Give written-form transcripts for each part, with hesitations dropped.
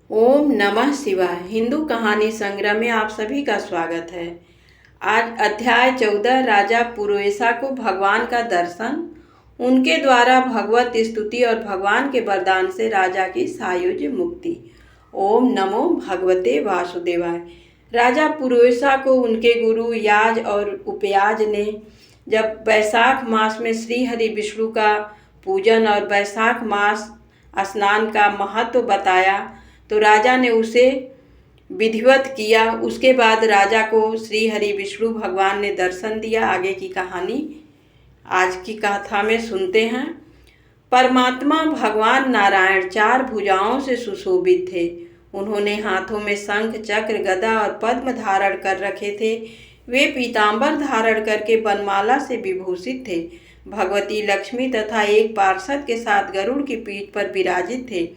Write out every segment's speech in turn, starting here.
ओम नमः शिवाय। हिंदू कहानी संग्रह में आप सभी का स्वागत है। आज अध्याय 14 राजा पुरोएसा को भगवान का दर्शन, उनके द्वारा भगवत स्तुति और भगवान के वरदान से राजा की सायुज्य मुक्ति। ओम नमो भगवते वासुदेवाय। राजा पुरोएसा को उनके गुरु याज और उपयाज ने जब वैशाख मास में श्री हरि विष्णु का पूजन और वैशाख मास स्नान का महत्व बताया तो राजा ने उसे विधिवत किया। उसके बाद राजा को श्री हरि विष्णु भगवान ने दर्शन दिया। आगे की कहानी आज की कथा में सुनते हैं। परमात्मा भगवान नारायण 4 भुजाओं से सुशोभित थे। उन्होंने हाथों में शंख, चक्र, गदा और पद्म धारण कर रखे थे। वे पीतांबर धारण करके वनमाला से विभूषित थे। भगवती लक्ष्मी तथा एक पार्षद के साथ गरुड़ की पीठ पर विराजित थे।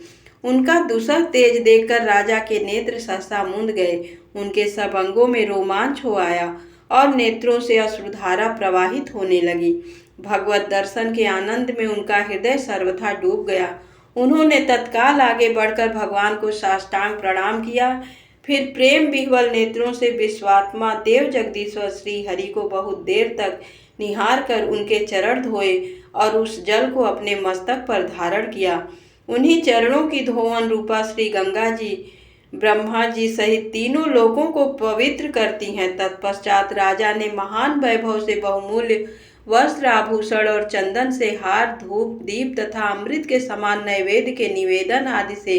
उनका दूसरा तेज देखकर राजा के नेत्र सहसा मूंद गए। उनके सब अंगों में रोमांच हो आया और नेत्रों से अश्रुधारा प्रवाहित होने लगी। भगवत दर्शन के आनंद में उनका हृदय सर्वथा डूब गया। उन्होंने तत्काल आगे बढ़कर भगवान को साष्टांग प्रणाम किया। फिर प्रेम विह्वल नेत्रों से विश्वात्मा देव जगदीश्वर श्री हरि को बहुत देर तक निहार कर उनके चरण धोए और उस जल को अपने मस्तक पर धारण किया। उन्हीं चरणों की धोवन रूपा श्री गंगा जी ब्रह्मा जी सहित तीनों लोकों को पवित्र करती हैं। तत्पश्चात राजा ने महान वैभव से बहुमूल्य वस्त्र, आभूषण और चंदन से हार, धूप, दीप तथा अमृत के समान नैवेद्य के निवेदन आदि से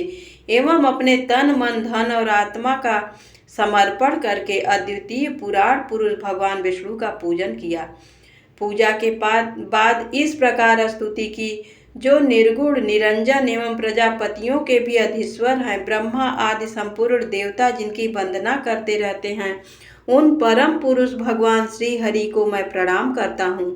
एवं अपने तन, मन, धन और आत्मा का समर्पण करके अद्वितीय पुराण पुरुष भगवान विष्णु का पूजन किया। पूजा के बाद इस प्रकार स्तुति की, जो निर्गुण, निरंजन एवं प्रजापतियों के भी अधीश्वर हैं, ब्रह्मा आदि संपूर्ण देवता जिनकी वंदना करते रहते हैं, उन परम पुरुष भगवान श्री हरि को मैं प्रणाम करता हूँ।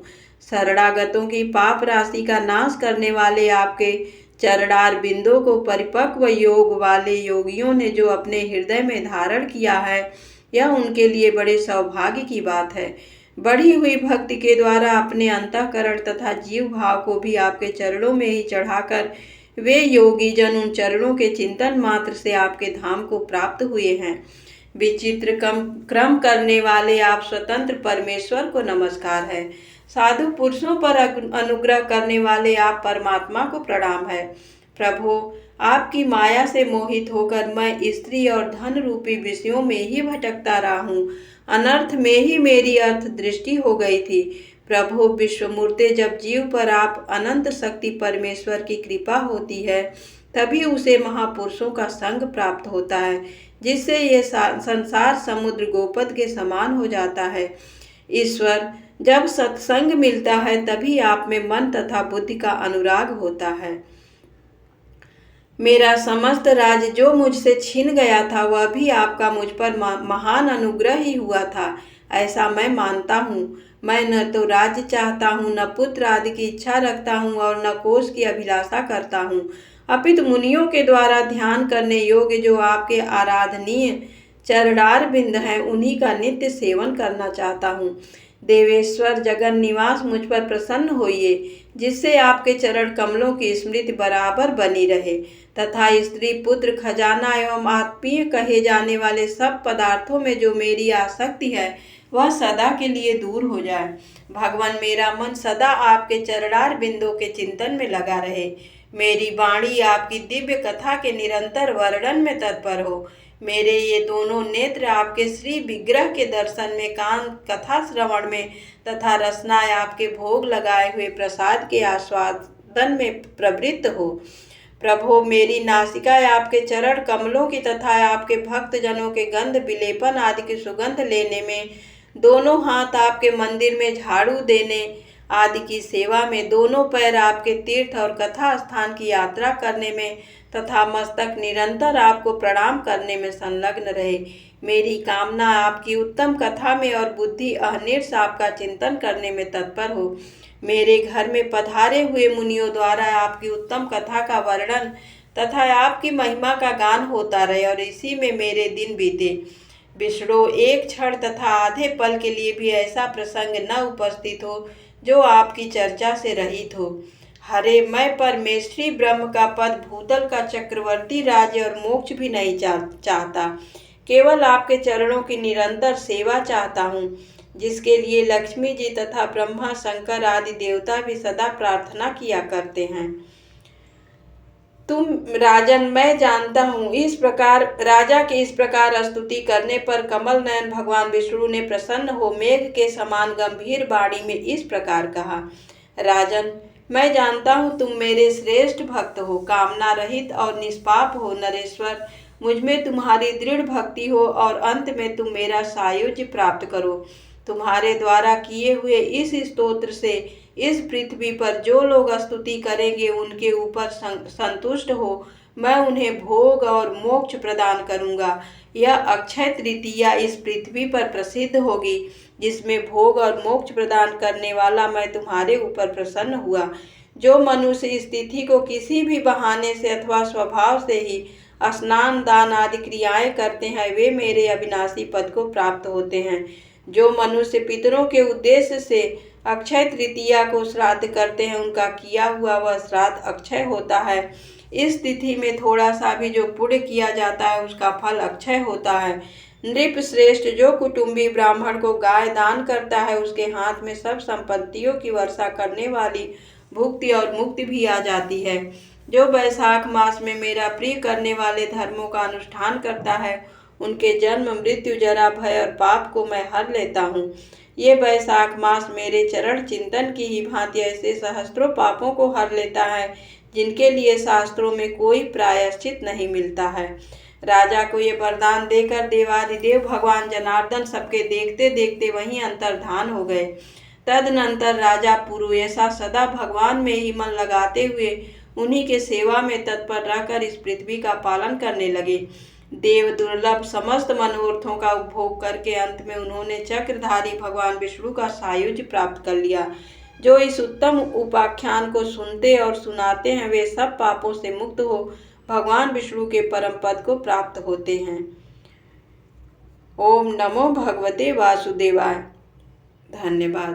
शरणागतों की पाप राशि का नाश करने वाले आपके चरणार बिंदों को परिपक्व योग वाले योगियों ने जो अपने हृदय में धारण किया है, यह उनके लिए बड़े सौभाग्य की बात है। बढ़ी हुई भक्ति के द्वारा अपने अंतःकरण तथा जीव भाव को भी आपके चरणों में ही चढ़ाकर वे योगी जन उन चरणों के चिंतन मात्र से आपके धाम को प्राप्त हुए हैं। विचित्र क्रम करने वाले आप स्वतंत्र परमेश्वर को नमस्कार है। साधु पुरुषों पर अनुग्रह करने वाले आप परमात्मा को प्रणाम है। प्रभु, आपकी माया से मोहित होकर मैं स्त्री और धन रूपी विषयों में ही भटकता रहा हूँ। अनर्थ में ही मेरी अर्थ दृष्टि हो गई थी। प्रभु विश्वमूर्ते, जब जीव पर आप अनंत शक्ति परमेश्वर की कृपा होती है, तभी उसे महापुरुषों का संग प्राप्त होता है, जिससे ये संसार समुद्र गोपद के समान हो जाता है। ईश्वर, जब सत्संग मिलता है तभी आप में मन तथा बुद्धि का अनुराग होता है। मेरा समस्त राज्य जो मुझसे छिन गया था, वह भी आपका मुझ पर महान अनुग्रह ही हुआ था, ऐसा मैं मानता हूँ। मैं न तो राज्य चाहता हूँ, न पुत्र आदि की इच्छा रखता हूँ और न कोष की अभिलाषा करता हूँ, अपितु मुनियों के द्वारा ध्यान करने योग्य जो आपके आराधनीय चरणार बिंद हैं, उन्हीं का नित्य सेवन करना चाहता हूँ। देवेश्वर जगन निवास, मुझ पर प्रसन्न होइए, जिससे आपके चरण कमलों की स्मृति बराबर बनी रहे तथा स्त्री, पुत्र, खजाना एवं आत्मीय कहे जाने वाले सब पदार्थों में जो मेरी आसक्ति है, वह सदा के लिए दूर हो जाए। भगवान, मेरा मन सदा आपके चरणार बिंदों के चिंतन में लगा रहे। मेरी वाणी आपकी दिव्य कथा के निरंतर वर्णन में तत्पर हो। मेरे ये दोनों नेत्र आपके श्री विग्रह के दर्शन में, कान कथा श्रवण में तथा रसनाएं आपके भोग लगाए हुए प्रसाद के आस्वादन में प्रवृत्त हो। प्रभु, मेरी नासिका आपके चरण कमलों की तथा आपके भक्त जनों के गंध विलेपन आदि की सुगंध लेने में, दोनों हाथ आपके मंदिर में झाड़ू देने आदि की सेवा में, दोनों पैर आपके तीर्थ और कथा स्थान की यात्रा करने में तथा मस्तक निरंतर आपको प्रणाम करने में संलग्न रहे। मेरी कामना आपकी उत्तम कथा में और बुद्धि अहर्निश आपका चिंतन करने में तत्पर हो। मेरे घर में पधारे हुए मुनियों द्वारा आपकी उत्तम कथा का वर्णन तथा आपकी महिमा का गान होता रहे और इसी में मेरे दिन बीते। विष्णु, एक क्षण तथा आधे पल के लिए भी ऐसा प्रसंग न उपस्थित हो जो आपकी चर्चा से रहित हो। हरे, मैं परमेश्वरी ब्रह्म का पद, भूतल का चक्रवर्ती राज्य और मोक्ष भी नहीं चाहता। केवल आपके चरणों की निरंतर सेवा चाहता हूँ, जिसके लिए लक्ष्मी जी तथा ब्रह्मा, शंकर आदि देवता भी सदा प्रार्थना किया करते हैं। तुम राजन, मैं जानता हूँ। इस प्रकार राजा के इस प्रकार स्तुति करने पर कमल नयन भगवान विष्णु ने प्रसन्न हो मेघ के समान गंभीर वाणी में इस प्रकार कहा, राजन, मैं जानता हूँ तुम मेरे श्रेष्ठ भक्त हो, कामना रहित और निष्पाप हो नरेश्वर। मुझमें तुम्हारी दृढ़ भक्ति हो और अंत में तुम मेरा सायुज्य प्राप्त करो। तुम्हारे द्वारा किए हुए इस स्तोत्र से इस पृथ्वी पर जो लोग स्तुति करेंगे उनके ऊपर संतुष्ट हो मैं उन्हें भोग और मोक्ष प्रदान करूंगा। यह अक्षय तृतीया इस पृथ्वी पर प्रसिद्ध होगी, जिसमें भोग और मोक्ष प्रदान करने वाला मैं तुम्हारे ऊपर प्रसन्न हुआ। जो मनुष्य इस तिथि को किसी भी बहाने से अथवा स्वभाव से ही स्नान, दान आदि क्रियाएं करते हैं, वे मेरे अविनाशी पद को प्राप्त होते हैं। जो मनुष्य पितरों के उद्देश्य से अक्षय तृतीया को श्राद्ध करते हैं, उनका किया हुआ वह श्राद्ध अक्षय होता है। इस तिथि में थोड़ा सा भी जो पुण्य किया जाता है, उसका फल अक्षय होता है। नृप श्रेष्ठ, जो कुटुंबी ब्राह्मण को गाय दान करता है, उसके हाथ में सब संपत्तियों की वर्षा करने वाली भुक्ति और मुक्ति भी आ जाती है। जो वैशाख मास में मेरा प्रिय करने वाले धर्मों का अनुष्ठान करता है, उनके जन्म, मृत्यु, जरा, भय और पाप को मैं हर लेता हूँ। ये वैशाख मास मेरे चरण चिंतन की ही भांति ऐसे सहस्त्रों पापों को हर लेता है, जिनके लिए शास्त्रों में कोई प्रायश्चित नहीं मिलता है। राजा को ये वरदान देकर देवाधिदेव भगवान जनार्दन सबके देखते देखते वहीं अंतर्धान हो गए। तदनंतर राजा पुरोयसा सदा भगवान में ही मन लगाते हुए उन्हीं के सेवा में तत्पर रहकर इस पृथ्वी का पालन करने लगे। देव दुर्लभ समस्त मनोरथों का उपभोग करके अंत में उन्होंने चक्रधारी भगवान विष्णु का सायुज्य प्राप्त कर लिया। जो इस उत्तम उपाख्यान को सुनते और सुनाते हैं, वे सब पापों से मुक्त हो भगवान विष्णु के परम पद को प्राप्त होते हैं। ओम नमो भगवते वासुदेवाय। धन्यवाद।